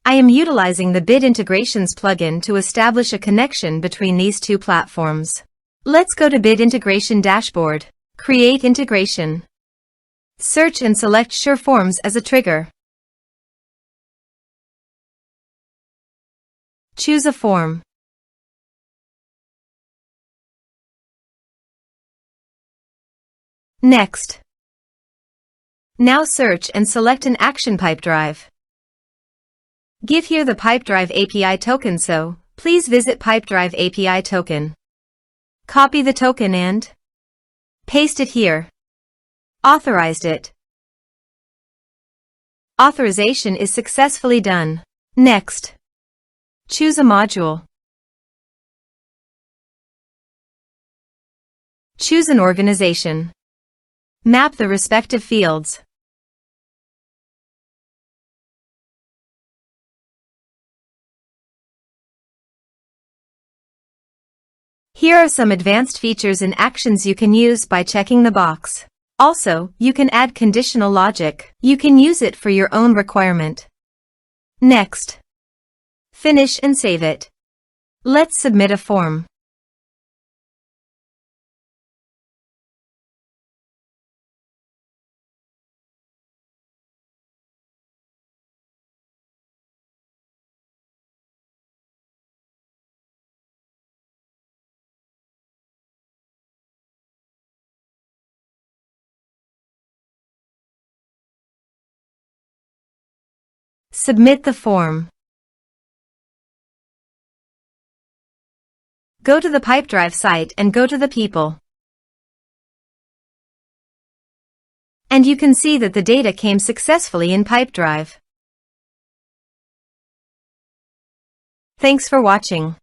I am utilizing the Bit Integrations plugin to establish a connection between these two platforms. Let's go to Bit Integration Dashboard. Create integration. Search and select SureForms as a trigger. Choose a form. Next. Now search and select an action Pipedrive. Give here the Pipedrive API token, so please visit Pipedrive API token. Copy the token and paste it here. Authorized it. Authorization is successfully done. Next. Choose a module. Choose an organization. Map the respective fields. Here are some advanced features and actions you can use by checking the box. Also, you can add conditional logic. You can use it for your own requirement. Next. Finish and save it. Let's submit a form. Submit the form. Go to the Pipedrive site and go to the people. And you can see that the data came successfully in Pipedrive. Thanks for watching.